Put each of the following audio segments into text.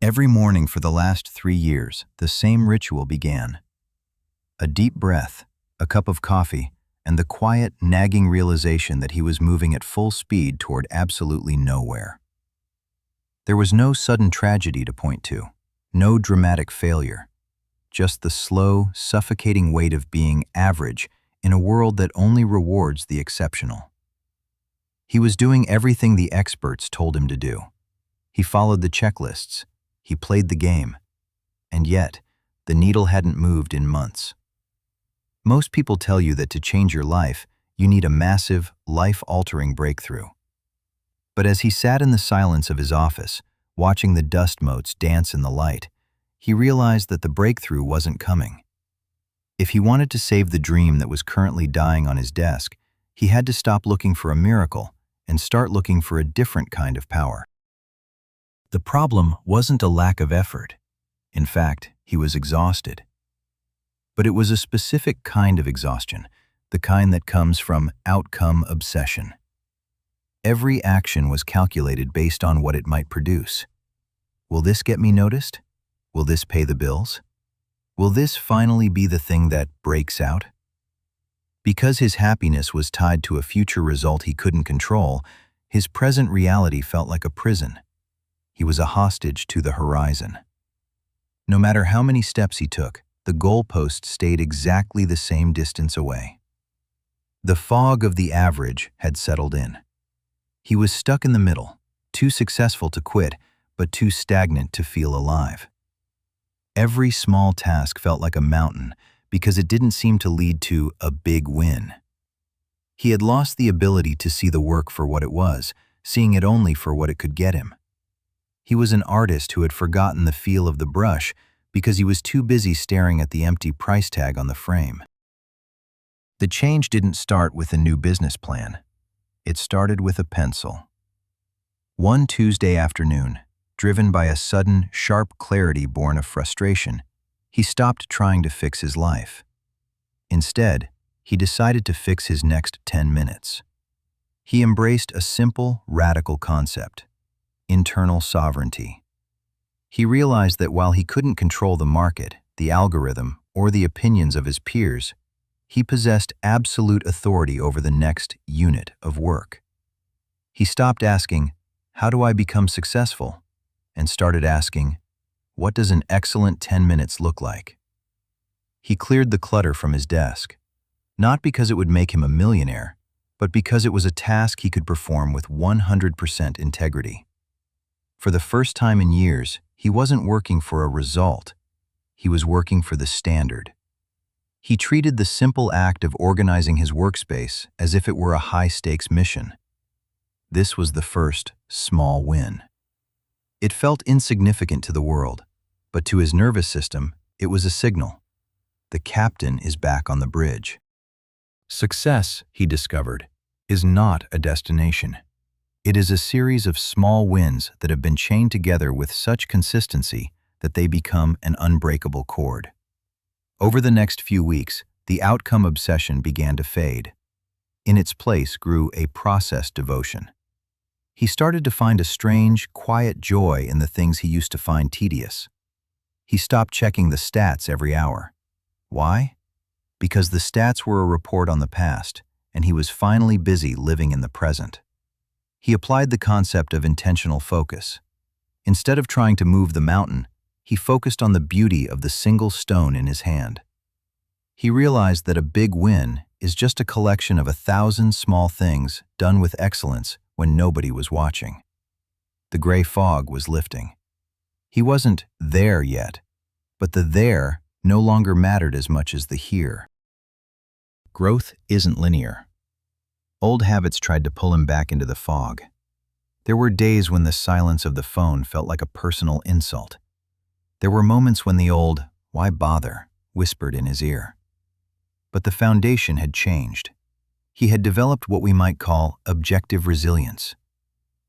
Every morning for the last 3 years, the same ritual began. A deep breath, a cup of coffee, and the quiet, nagging realization that he was moving at full speed toward absolutely nowhere. There was no sudden tragedy to point to, no dramatic failure, just the slow, suffocating weight of being average in a world that only rewards the exceptional. He was doing everything the experts told him to do. He followed the checklists. He played the game. And yet, the needle hadn't moved in months. Most people tell you that to change your life, you need a massive, life-altering breakthrough. But as he sat in the silence of his office, watching the dust motes dance in the light, he realized that the breakthrough wasn't coming. If he wanted to save the dream that was currently dying on his desk, he had to stop looking for a miracle and start looking for a different kind of power. The problem wasn't a lack of effort. In fact, he was exhausted. But it was a specific kind of exhaustion, the kind that comes from outcome obsession. Every action was calculated based on what it might produce. Will this get me noticed? Will this pay the bills? Will this finally be the thing that breaks out? Because his happiness was tied to a future result he couldn't control, his present reality felt like a prison. He was a hostage to the horizon. No matter how many steps he took, the goalpost stayed exactly the same distance away. The fog of the average had settled in. He was stuck in the middle, too successful to quit, but too stagnant to feel alive. Every small task felt like a mountain because it didn't seem to lead to a big win. He had lost the ability to see the work for what it was, seeing it only for what it could get him. He was an artist who had forgotten the feel of the brush because he was too busy staring at the empty price tag on the frame. The change didn't start with a new business plan. It started with a pencil. One Tuesday afternoon, driven by a sudden, sharp clarity born of frustration, he stopped trying to fix his life. Instead, he decided to fix his next 10 minutes. He embraced a simple, radical concept: internal sovereignty. He realized that while he couldn't control the market, the algorithm, or the opinions of his peers, he possessed absolute authority over the next unit of work. He stopped asking, "How do I become successful?" and started asking, "What does an excellent 10 minutes look like?" He cleared the clutter from his desk, not because it would make him a millionaire, but because it was a task he could perform with 100% integrity. For the first time in years, he wasn't working for a result. He was working for the standard. He treated the simple act of organizing his workspace as if it were a high-stakes mission. This was the first small win. It felt insignificant to the world, but to his nervous system, it was a signal. The captain is back on the bridge. Success, he discovered, is not a destination. It is a series of small wins that have been chained together with such consistency that they become an unbreakable cord. Over the next few weeks, the outcome obsession began to fade. In its place grew a process devotion. He started to find a strange, quiet joy in the things he used to find tedious. He stopped checking the stats every hour. Why? Because the stats were a report on the past, and he was finally busy living in the present. He applied the concept of intentional focus. Instead of trying to move the mountain, he focused on the beauty of the single stone in his hand. He realized that a big win is just a collection of 1,000 small things done with excellence when nobody was watching. The gray fog was lifting. He wasn't there yet, but the there no longer mattered as much as the here. Growth isn't linear. Old habits tried to pull him back into the fog. There were days when the silence of the phone felt like a personal insult. There were moments when the old, "Why bother?" whispered in his ear. But the foundation had changed. He had developed what we might call objective resilience.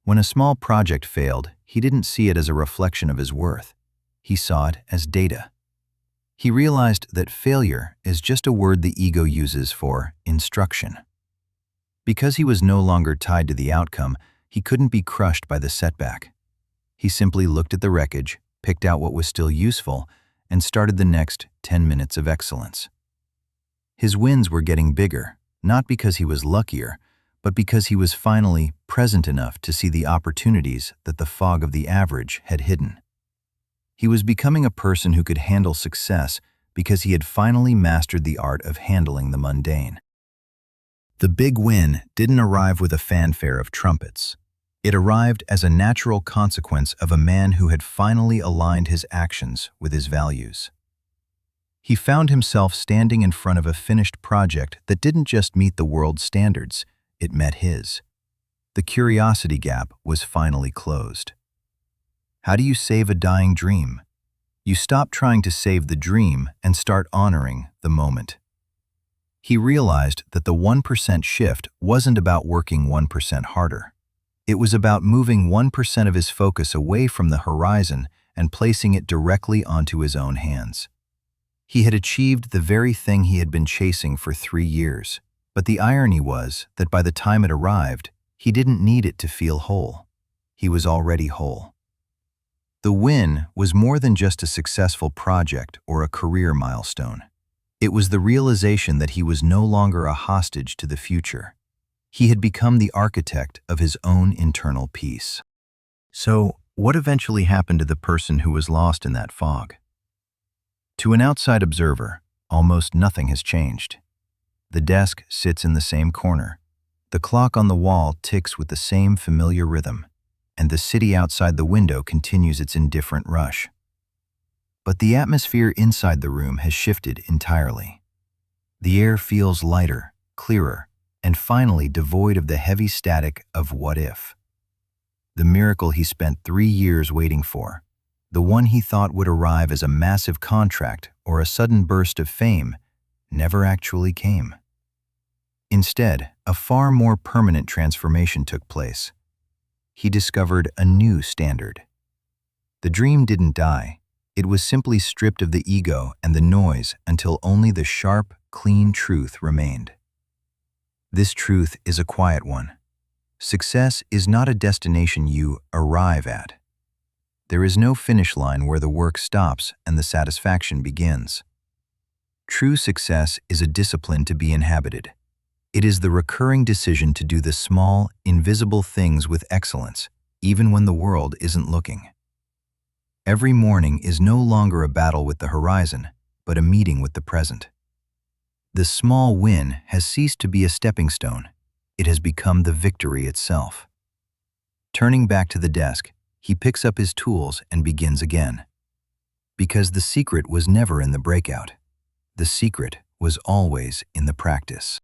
When a small project failed, he didn't see it as a reflection of his worth. He saw it as data. He realized that failure is just a word the ego uses for instruction. Because he was no longer tied to the outcome, he couldn't be crushed by the setback. He simply looked at the wreckage, picked out what was still useful, and started the next 10 minutes of excellence. His wins were getting bigger, not because he was luckier, but because he was finally present enough to see the opportunities that the fog of the average had hidden. He was becoming a person who could handle success because he had finally mastered the art of handling the mundane. The big win didn't arrive with a fanfare of trumpets. It arrived as a natural consequence of a man who had finally aligned his actions with his values. He found himself standing in front of a finished project that didn't just meet the world's standards, it met his. The curiosity gap was finally closed. How do you save a dying dream? You stop trying to save the dream and start honoring the moment. He realized that the 1% shift wasn't about working 1% harder. It was about moving 1% of his focus away from the horizon and placing it directly onto his own hands. He had achieved the very thing he had been chasing for 3 years, but the irony was that by the time it arrived, he didn't need it to feel whole. He was already whole. The win was more than just a successful project or a career milestone. It was the realization that he was no longer a hostage to the future. He had become the architect of his own internal peace. So, what eventually happened to the person who was lost in that fog? To an outside observer, almost nothing has changed. The desk sits in the same corner. The clock on the wall ticks with the same familiar rhythm, and the city outside the window continues its indifferent rush. But the atmosphere inside the room has shifted entirely. The air feels lighter, clearer, and finally devoid of the heavy static of what if. The miracle he spent 3 years waiting for, the one he thought would arrive as a massive contract or a sudden burst of fame, never actually came. Instead, a far more permanent transformation took place. He discovered a new standard. The dream didn't die. It was simply stripped of the ego and the noise until only the sharp, clean truth remained. This truth is a quiet one. Success is not a destination you arrive at. There is no finish line where the work stops and the satisfaction begins. True success is a discipline to be inhabited. It is the recurring decision to do the small, invisible things with excellence, even when the world isn't looking. Every morning is no longer a battle with the horizon, but a meeting with the present. The small win has ceased to be a stepping stone. It has become the victory itself. Turning back to the desk, he picks up his tools and begins again. Because the secret was never in the breakout. The secret was always in the practice.